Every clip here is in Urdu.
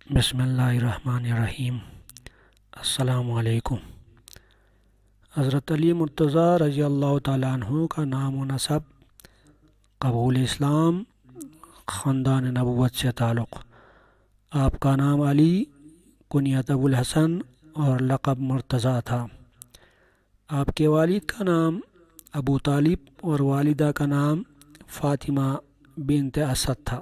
بسم اللہ الرحمن الرحیم۔ السلام علیکم۔ حضرت علی مرتضیٰ رضی اللہ تعالیٰ عنہ کا نام و نسب، قبول اسلام، خاندان نبوت سے تعلق۔ آپ کا نام علی، کنیت ابو الحسن اور لقب مرتضیٰ تھا۔ آپ کے والد کا نام ابو طالب اور والدہ کا نام فاطمہ بنت اسد تھا۔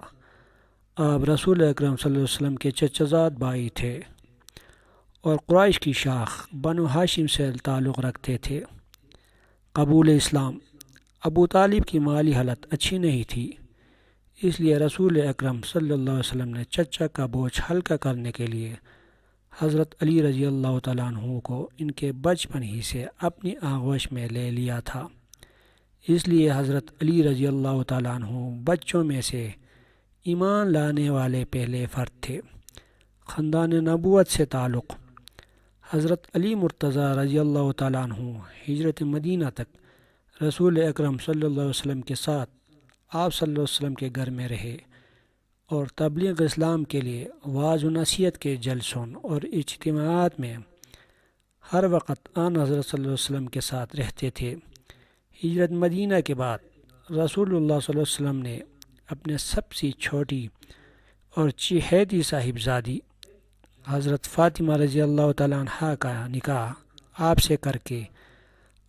آپ رسول اکرم صلی اللہ علیہ وسلم کے چچا زاد بھائی تھے اور قریش کی شاخ بنو ہاشم سے تعلق رکھتے تھے۔ قبول اسلام۔ ابو طالب کی مالی حالت اچھی نہیں تھی، اس لیے رسول اکرم صلی اللہ علیہ وسلم نے چچا کا بوجھ ہلکا کرنے کے لیے حضرت علی رضی اللہ تعالیٰ عنہ کو ان کے بچپن ہی سے اپنی آغوش میں لے لیا تھا۔ اس لیے حضرت علی رضی اللہ تعالیٰ عنہ بچوں میں سے ایمان لانے والے پہلے فرد تھے۔ خاندان نبوت سے تعلق۔ حضرت علی مرتضیٰ رضی اللہ تعالیٰ عنہ ہجرت مدینہ تک رسول اکرم صلی اللہ علیہ وسلم کے ساتھ آپ صلی اللہ علیہ وسلم کے گھر میں رہے اور تبلیغ اسلام کے لیے وعظ و نصیحت کے جلسوں اور اجتماعات میں ہر وقت آن حضرت صلی اللہ علیہ وسلم کے ساتھ رہتے تھے۔ ہجرت مدینہ کے بعد رسول اللہ صلی اللہ علیہ وسلم نے اپنے سب سے چھوٹی اور چہیتی صاحبزادی حضرت فاطمہ رضی اللہ تعالیٰ عنہ کا نکاح آپ سے کر کے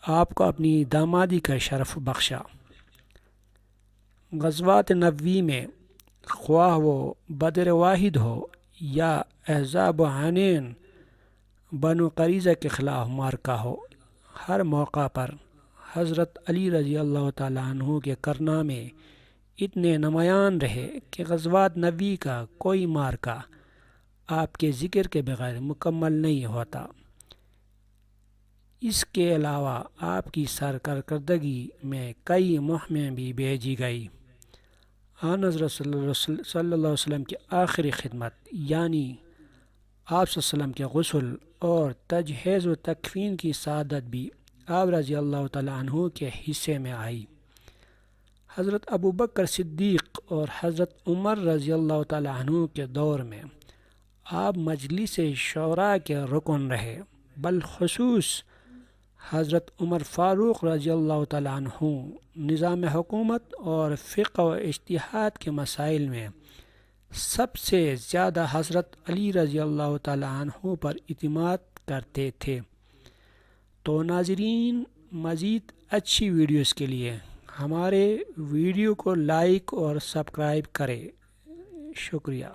آپ کو اپنی دامادی کا شرف بخشا۔ غزوات نبوی میں خواہ وہ بدر واحد ہو یا احزاب و حنین بنو قریظہ کے خلاف معرکہ ہو، ہر موقع پر حضرت علی رضی اللہ تعالیٰ عنہ کے کارنامے اتنے نمایاں رہے کہ غزوات نبوی کا کوئی معرکہ آپ کے ذکر کے بغیر مکمل نہیں ہوتا۔ اس کے علاوہ آپ کی سرکردگی میں کئی مہمیں بھی بھیجی گئی۔ آن حضرت صلی اللہ علیہ وسلم کی آخری خدمت یعنی آپ صلی اللہ علیہ وسلم کے غسل اور تجہیز و تکفین کی سعادت بھی آپ رضی اللہ تعالیٰ عنہ کے حصے میں آئی۔ حضرت ابو بکر صدیق اور حضرت عمر رضی اللہ تعالیٰ عنہ کے دور میں آپ مجلس شورا کے رکن رہے، بالخصوص حضرت عمر فاروق رضی اللہ تعالیٰ عنہ نظام حکومت اور فقہ و اجتہاد کے مسائل میں سب سے زیادہ حضرت علی رضی اللہ تعالیٰ عنہ پر اعتماد کرتے تھے۔ تو ناظرین، مزید اچھی ویڈیوز کے لیے ہمارے ویڈیو کو لائک اور سبسکرائب کریں۔ شکریہ۔